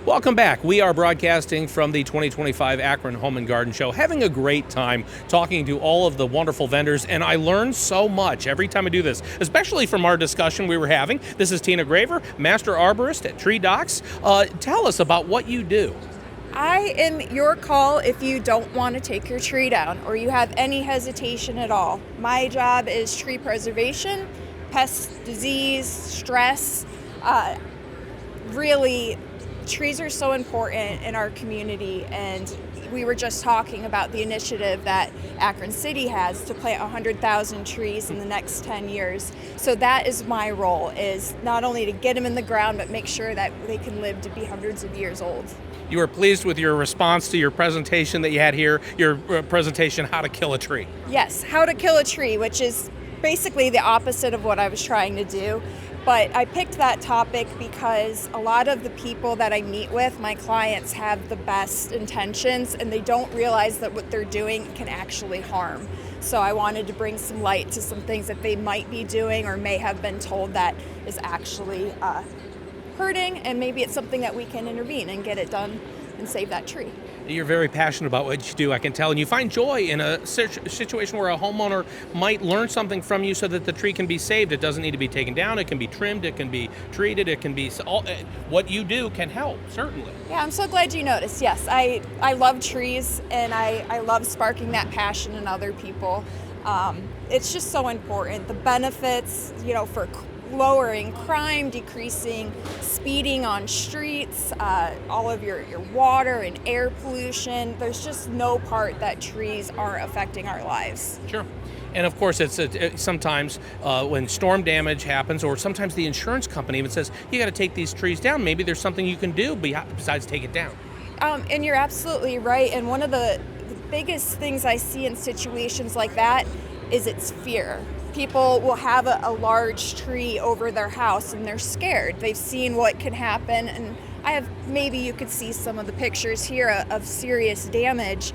Welcome back. We are broadcasting from the 2025 Akron Home and Garden Show, having a great time talking to all of the wonderful vendors, and I learn so much every time I do this, especially from our discussion we were having. This is Tina Graver, Master Arborist at Tree Docks. Tell us about what you do. I am your call if you don't want to take your tree down or you have any hesitation at all. My job is tree preservation, pest, disease, stress. Really, trees are so important in our community, and we were just talking about the initiative that Akron City has to plant 100,000 trees in the next 10 years. So that is my role, is not only to get them in the ground, but make sure that they can live to be hundreds of years old. You were pleased with your response to your presentation that you had here, your presentation, How to Kill a Tree. Yes, How to Kill a Tree, which is basically the opposite of what I was trying to do. But I picked that topic because a lot of the people that I meet with, my clients, have the best intentions and they don't realize that what they're doing can actually harm. So I wanted to bring some light to some things that they might be doing or may have been told that is actually hurting, and maybe it's something that we can intervene and get it done and save that tree. You're very passionate about what you do, I can tell, and you find joy in a situation where a homeowner might learn something from you so that the tree can be saved. It doesn't need to be taken down, it can be trimmed, it can be treated, it can be, what you do can help, certainly. Yeah, I'm so glad you noticed. Yes, I love trees, and I love sparking that passion in other people. It's just so important. The benefits, for lowering crime, decreasing speeding on streets, all of your water and air pollution. There's just no part that trees aren't affecting our lives. Sure. And of course, it's sometimes when storm damage happens, or sometimes the insurance company even says, you got to take these trees down. Maybe there's something you can do besides take it down. And you're absolutely right. And one of the biggest things I see in situations like that is it's fear. People will have a large tree over their house and they're scared. They've seen what can happen, and maybe you could see some of the pictures here of serious damage,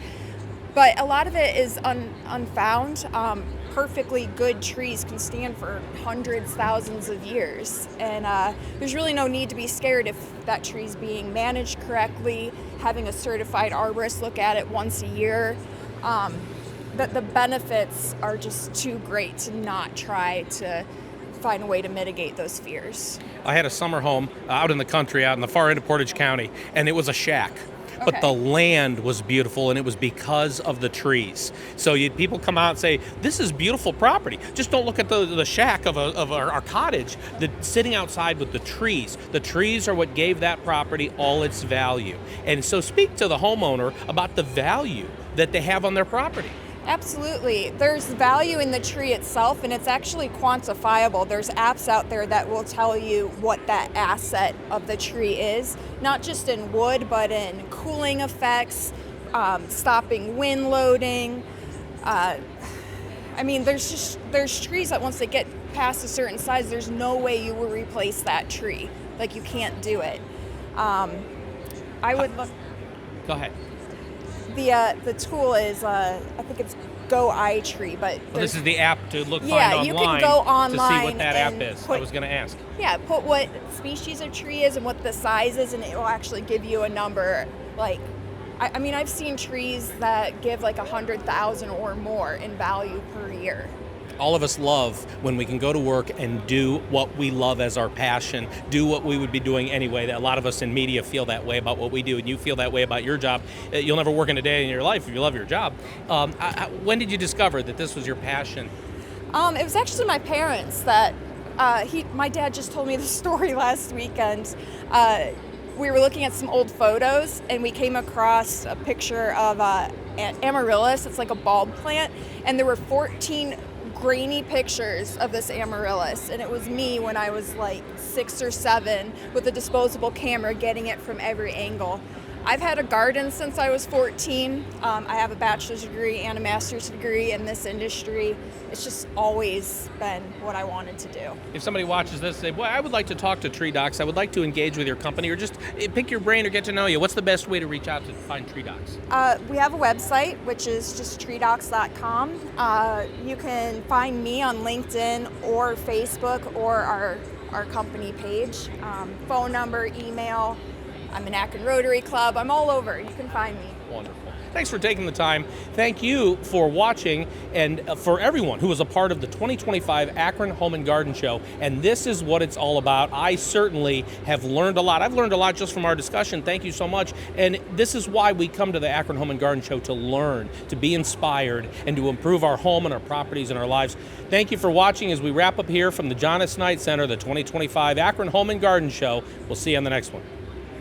but a lot of it is unfound. Perfectly good trees can stand for hundreds, thousands of years, and there's really no need to be scared if that tree's being managed correctly, having a certified arborist look at it once a year. The benefits are just too great to not try to find a way to mitigate those fears. I had a summer home out in the country, out in the far end of Portage County, and it was a shack. Okay. But the land was beautiful, and it was because of the trees. So people come out and say, this is beautiful property. Just don't look at the shack of our cottage sitting outside with the trees. The trees are what gave that property all its value. And so speak to the homeowner about the value that they have on their property. Absolutely. There's value in the tree itself, and it's actually quantifiable. There's apps out there that will tell you what that asset of the tree is, not just in wood, but in cooling effects, stopping wind loading. There's trees that once they get past a certain size, there's no way you will replace that tree. Like, you can't do it. I would look. Go ahead. The tool is, I think it's Go iTree, but this is the app to find online. Yeah, you can go online to see what that app is. I was going to ask. Yeah, put what species of tree is and what the size is, and it will actually give you a number. I've seen trees that give like 100,000 or more in value per year. All of us love when we can go to work and do what we love as our passion, do what we would be doing anyway. A lot of us in media feel that way about what we do, and you feel that way about your job. You'll never work in a day in your life if you love your job. When did you discover that this was your passion? It was actually my parents that, my dad just told me the story last weekend. We were looking at some old photos, and we came across a picture of amaryllis. It's like a bulb plant, and there were 14 grainy pictures of this amaryllis, and it was me when I was like 6 or 7 with a disposable camera getting it from every angle. I've had a garden since I was 14. I have a bachelor's degree and a master's degree in this industry. It's just always been what I wanted to do. If somebody watches this, say, boy, I would like to talk to Tree Docks, I would like to engage with your company, or just pick your brain or get to know you, what's the best way to reach out to find Tree Docks? We have a website, which is just treedocks.com. You can find me on LinkedIn or Facebook or our company page. Phone number, email. I'm in Akron Rotary Club. I'm all over. You can find me. Wonderful. Thanks for taking the time. Thank you for watching, and for everyone who was a part of the 2025 Akron Home and Garden Show. And this is what it's all about. I certainly have learned a lot. I've learned a lot just from our discussion. Thank you so much. And this is why we come to the Akron Home and Garden Show, to learn, to be inspired, and to improve our home and our properties and our lives. Thank you for watching as we wrap up here from the John S. Knight Center, the 2025 Akron Home and Garden Show. We'll see you on the next one.